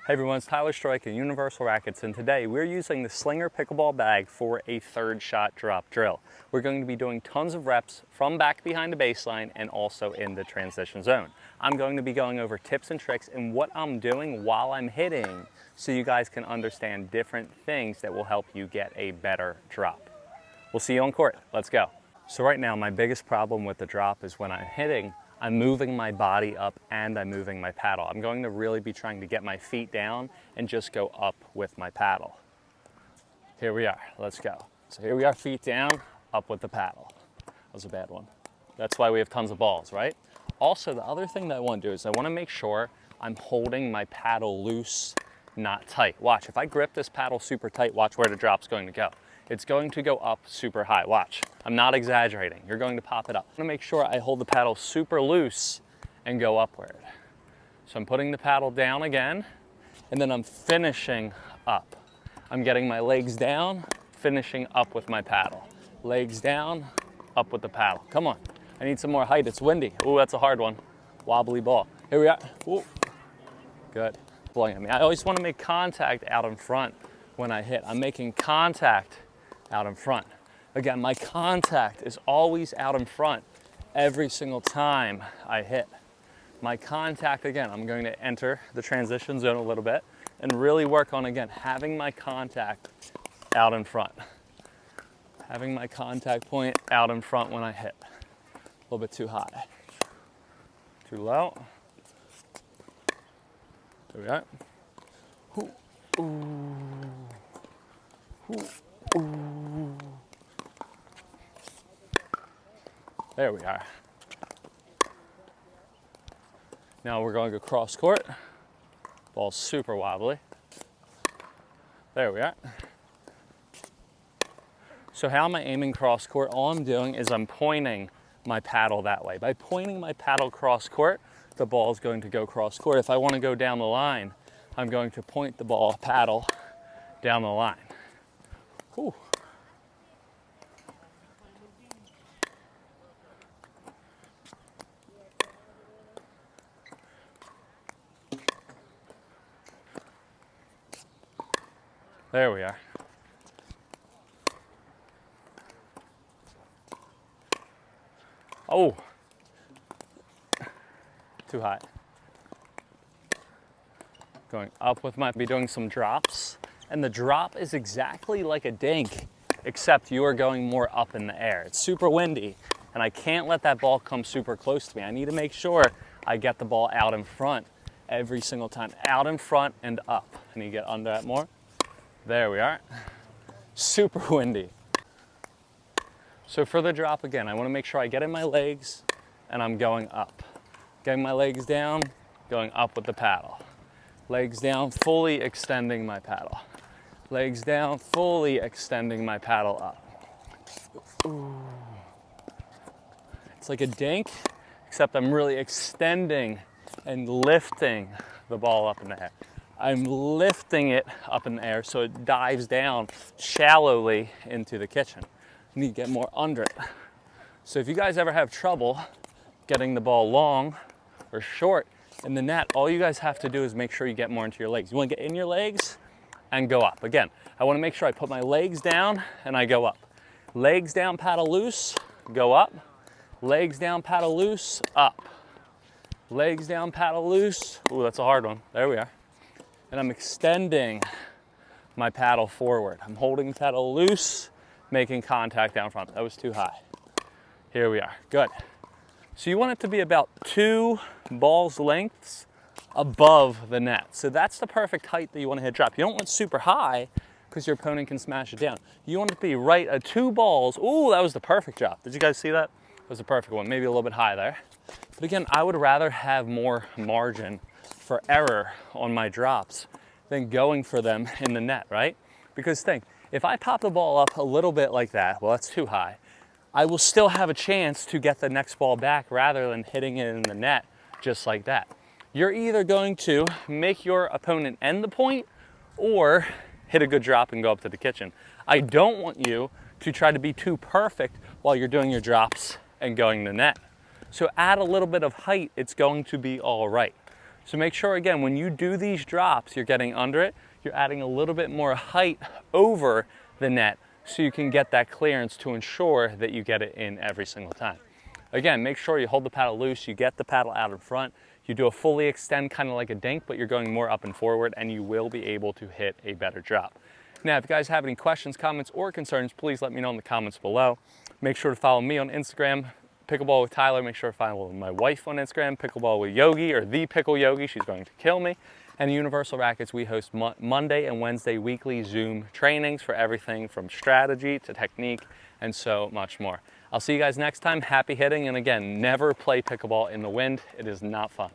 Hey everyone, it's Tyler Strike at Universal Rackets, and today we're using the Slinger Pickleball bag for a third shot drop drill. We're going to be doing tons of reps from back behind the baseline and also in the transition zone. I'm going to be going over tips and tricks and what I'm doing while I'm hitting so you guys can understand different things that will help you get a better drop. We'll see you on court. Let's go. So right now, my biggest problem with the drop is when I'm hitting, I'm moving my body up and I'm moving my paddle. I'm going to really be trying to get my feet down and just go up with my paddle. Here we are, let's go. So here we are, feet down, up with the paddle. That was a bad one. That's why we have tons of balls, right? Also, the other thing that I want to do is I want to make sure I'm holding my paddle loose, not tight. Watch, if I grip this paddle super tight, watch where the drop's going to go. It's going to go up super high. Watch, I'm not exaggerating. You're going to pop it up. I'm gonna make sure I hold the paddle super loose and go upward. So I'm putting the paddle down again, and then I'm finishing up. I'm getting my legs down, finishing up with my paddle. Legs down, up with the paddle. Come on, I need some more height. It's windy. Ooh, that's a hard one. Wobbly ball. Here we are. Ooh. Good. Blowing at me. I always want to make contact out in front when I hit. I'm making contact out in front. Again, my contact is always out in front every single time I hit. My contact, again, I'm going to enter the transition zone a little bit and really work on, again, having my contact out in front. Having my contact point out in front when I hit. A little bit too high. Too low. There we go. Ooh. Ooh. Ooh. There we are. Now we're going to go cross court. Ball's super wobbly. There we are. So how am I aiming cross court? All I'm doing is I'm pointing my paddle that way. By pointing my paddle cross court, the ball is going to go cross court. If I want to go down the line, I'm going to point the ball paddle down the line. Whew. There we are. Oh, too high. Going up with be doing some drops. And the drop is exactly like a dink, except you are going more up in the air. It's super windy, and I can't let that ball come super close to me. I need to make sure I get the ball out in front every single time. Out in front and up. I need to get under that more. There we are. Super windy. So for the drop again, I want to make sure I get in my legs and I'm going up. Getting my legs down, going up with the paddle. Legs down, fully extending my paddle. Legs down, fully extending my paddle up. Ooh. It's like a dink, except I'm really extending and lifting the ball up in the air. I'm lifting it up in the air so it dives down shallowly into the kitchen. I need to get more under it. So if you guys ever have trouble getting the ball long or short in the net, all you guys have to do is make sure you get more into your legs. You want to get in your legs and go up. Again, I want to make sure I put my legs down and I go up. Legs down, paddle loose, go up. Legs down, paddle loose, up. Legs down, paddle loose. Ooh, that's a hard one. There we are. And I'm extending my paddle forward. I'm holding the paddle loose, making contact down front. That was too high. Here we are, good. So you want it to be about 2 balls lengths above the net. So that's the perfect height that you want to hit drop. You don't want super high because your opponent can smash it down. You want it to be right at 2 balls. Ooh, that was the perfect drop. Did you guys see that? That was the perfect one, maybe a little bit high there. But again, I would rather have more margin for error on my drops than going for them in the net, right? Because think, if I pop the ball up a little bit like that, well, that's too high, I will still have a chance to get the next ball back rather than hitting it in the net just like that. You're either going to make your opponent end the point or hit a good drop and go up to the kitchen. I don't want you to try to be too perfect while you're doing your drops and going to net. So add a little bit of height, it's going to be all right. So make sure, again, when you do these drops, you're getting under it, you're adding a little bit more height over the net so you can get that clearance to ensure that you get it in every single time. Again, make sure you hold the paddle loose, you get the paddle out in front, you do a fully extend, kind of like a dink, but you're going more up and forward, and you will be able to hit a better drop. Now, if you guys have any questions, comments, or concerns, please let me know in the comments below. Make sure to follow me on Instagram, Pickleball with Tyler. Make sure to follow my wife on Instagram, Pickleball with Yogi, or The Pickle Yogi. She's going to kill me. And Universal Rackets, we host Monday and Wednesday weekly Zoom trainings for everything from strategy to technique and so much more. I'll see you guys next time. Happy hitting, and again, never play pickleball in the wind. It is not fun.